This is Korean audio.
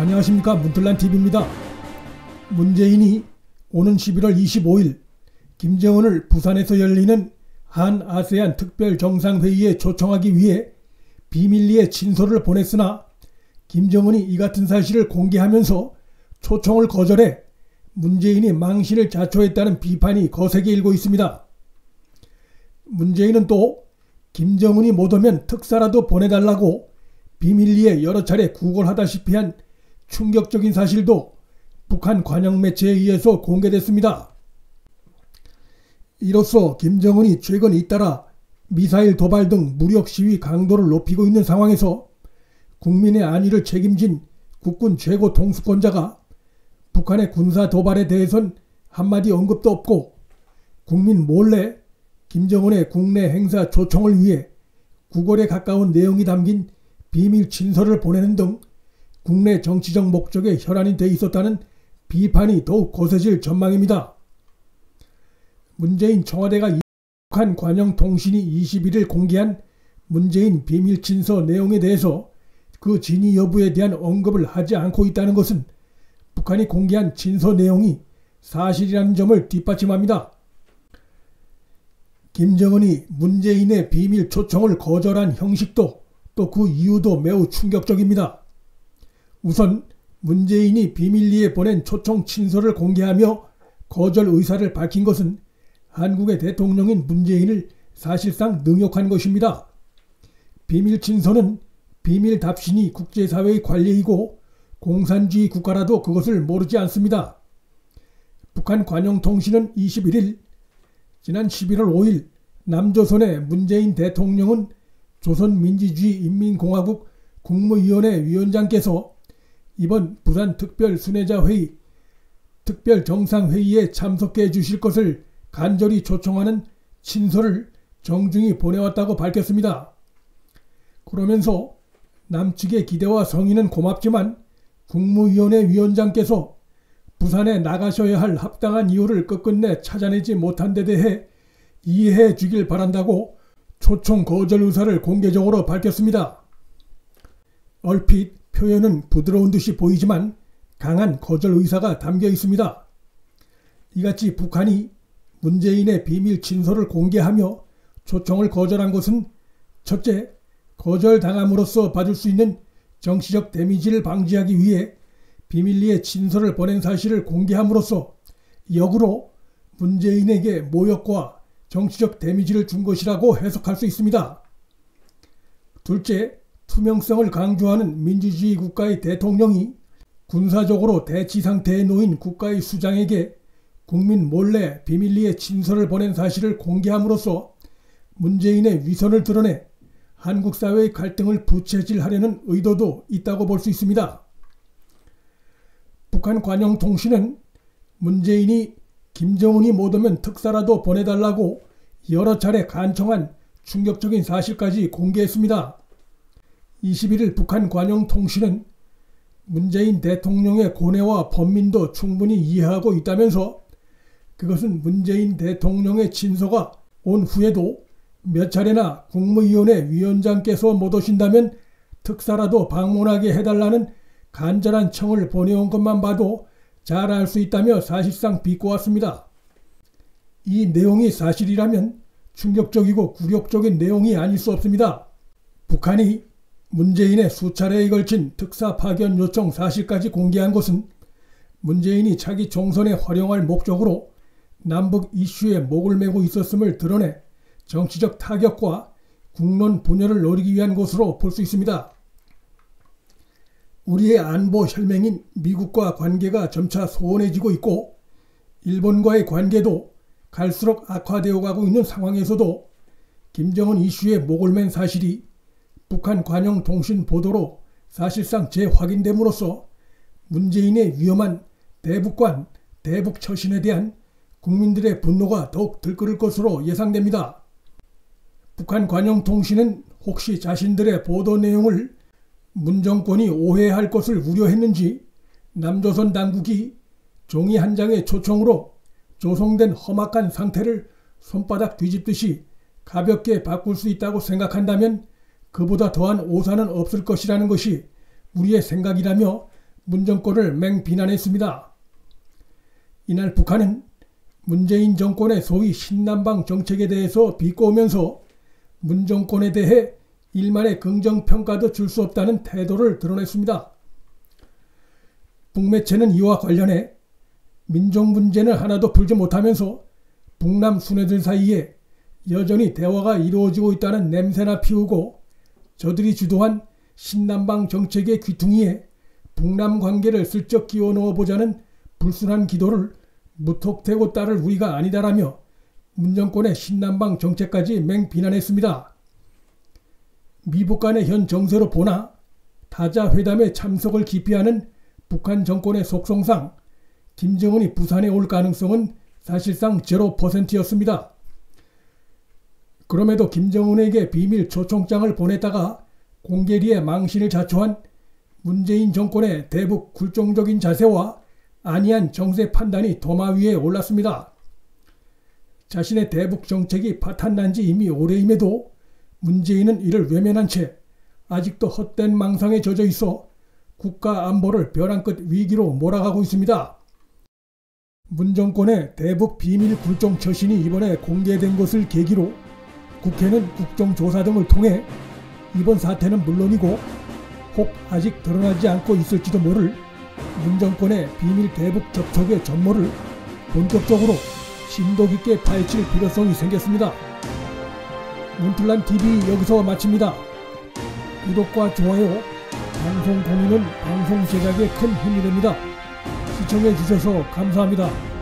안녕하십니까, 문틀란TV입니다. 문재인이 오는 11월 25일 김정은을 부산에서 열리는 한-아세안 특별정상회의에 초청하기 위해 비밀리에 친서를 보냈으나 김정은이 이 같은 사실을 공개하면서 초청을 거절해 문재인이 망신을 자초했다는 비판이 거세게 일고 있습니다. 문재인은 또 김정은이 못 오면 특사라도 보내달라고 비밀리에 여러 차례 구걸하다시피 한 충격적인 사실도 북한 관영 매체에 의해서 공개됐습니다. 이로써 김정은이 최근 잇따라 미사일 도발 등 무력 시위 강도를 높이고 있는 상황에서 국민의 안위를 책임진 국군 최고 통수권자가 북한의 군사 도발에 대해선 한마디 언급도 없고 국민 몰래 김정은의 국내 행사 초청을 위해 구걸에 가까운 내용이 담긴 비밀 친서를 보내는 등 국내 정치적 목적에 혈안이 돼 있었다는 비판이 더욱 거세질 전망입니다. 문재인 청와대가 북한 관영통신이 21일 공개한 문재인 비밀 친서 내용에 대해서 그 진위 여부에 대한 언급을 하지 않고 있다는 것은 북한이 공개한 친서 내용이 사실이라는 점을 뒷받침합니다. 김정은이 문재인의 비밀 초청을 거절한 형식도 또 그 이유도 매우 충격적입니다. 우선 문재인이 비밀리에 보낸 초청 친서를 공개하며 거절 의사를 밝힌 것은 한국의 대통령인 문재인을 사실상 능욕한 것입니다. 비밀 친서는 비밀 답신이 국제사회의 관례이고 공산주의 국가라도 그것을 모르지 않습니다. 북한 관영통신은 21일 지난 11월 5일 남조선의 문재인 대통령은 조선민주주의인민공화국 국무위원회 위원장께서 이번 부산 특별순회자회의, 특별정상회의에 참석해 주실 것을 간절히 초청하는 친서를 정중히 보내왔다고 밝혔습니다. 그러면서 남측의 기대와 성의는 고맙지만 국무위원회 위원장께서 부산에 나가셔야 할 합당한 이유를 끝끝내 찾아내지 못한 데 대해 이해해 주길 바란다고 초청 거절 의사를 공개적으로 밝혔습니다. 얼핏 표현은 부드러운 듯이 보이지만 강한 거절 의사가 담겨 있습니다. 이같이 북한이 문재인의 비밀 친서를 공개하며 초청을 거절한 것은 첫째, 거절당함으로써 받을 수 있는 정치적 데미지를 방지하기 위해 비밀리에 친서를 보낸 사실을 공개함으로써 역으로 문재인에게 모욕과 정치적 데미지를 준 것이라고 해석할 수 있습니다. 둘째, 투명성을 강조하는 민주주의 국가의 대통령이 군사적으로 대치 상태에 놓인 국가의 수장에게 국민 몰래 비밀리에 친서를 보낸 사실을 공개함으로써 문재인의 위선을 드러내 한국 사회의 갈등을 부채질하려는 의도도 있다고 볼 수 있습니다. 북한 관영통신은 문재인이 김정은이 못 오면 특사라도 보내달라고 여러 차례 간청한 충격적인 사실까지 공개했습니다. 21일 북한 관영통신은 문재인 대통령의 고뇌와 번민도 충분히 이해하고 있다면서 그것은 문재인 대통령의 친서가 온 후에도 몇 차례나 국무위원회 위원장께서 못 오신다면 특사라도 방문하게 해달라는 간절한 청을 보내온 것만 봐도 잘 알 수 있다며 사실상 비꼬았습니다. 이 내용이 사실이라면 충격적이고 굴욕적인 내용이 아닐 수 없습니다. 북한이 문재인의 수차례에 걸친 특사 파견 요청 사실까지 공개한 것은 문재인이 차기 총선에 활용할 목적으로 남북 이슈에 목을 메고 있었음을 드러내 정치적 타격과 국론 분열을 노리기 위한 것으로 볼 수 있습니다. 우리의 안보 혈맹인 미국과 관계가 점차 소원해지고 있고 일본과의 관계도 갈수록 악화되어 가고 있는 상황에서도 김정은 이슈에 목을 맨 사실이 북한 관영통신 보도로 사실상 재확인됨으로써 문재인의 위험한 대북관, 대북처신에 대한 국민들의 분노가 더욱 들끓을 것으로 예상됩니다. 북한 관영통신은 혹시 자신들의 보도 내용을 문 정권이 오해할 것을 우려했는지 남조선 당국이 종이 한 장의 초청으로 조성된 험악한 상태를 손바닥 뒤집듯이 가볍게 바꿀 수 있다고 생각한다면 그보다 더한 오산은 없을 것이라는 것이 우리의 생각이라며 문 정권을 맹비난했습니다. 이날 북한은 문재인 정권의 소위 신남방 정책에 대해서 비꼬으면서 문 정권에 대해 일말의 긍정평가도 줄 수 없다는 태도를 드러냈습니다. 북매체는 이와 관련해 민족 문제는 하나도 풀지 못하면서 북남 순회들 사이에 여전히 대화가 이루어지고 있다는 냄새나 피우고 저들이 주도한 신남방 정책의 귀퉁이에 북남 관계를 슬쩍 끼워 넣어보자는 불순한 기도를 무턱대고 따를 우리가 아니다라며 문 정권의 신남방 정책까지 맹비난했습니다. 미북 간의 현 정세로 보나 다자 회담에 참석을 기피하는 북한 정권의 속성상 김정은이 부산에 올 가능성은 사실상 0%였습니다. 그럼에도 김정은에게 비밀 초청장을 보냈다가 공개리에 망신을 자초한 문재인 정권의 대북 굴종적인 자세와 안이한 정세 판단이 도마 위에 올랐습니다. 자신의 대북 정책이 파탄난 지 이미 오래임에도 문재인은 이를 외면한 채 아직도 헛된 망상에 젖어 있어 국가 안보를 벼랑 끝 위기로 몰아가고 있습니다. 문 정권의 대북 비밀 굴종 처신이 이번에 공개된 것을 계기로 국회는 국정조사 등을 통해 이번 사태는 물론이고 혹 아직 드러나지 않고 있을지도 모를 문 정권의 비밀 대북 접촉의 전모를 본격적으로 심도 깊게 파헤칠 필요성이 생겼습니다. 문틀란TV 여기서 마칩니다. 구독과 좋아요, 방송 공유는 방송 제작에 큰 힘이 됩니다. 시청해 주셔서 감사합니다.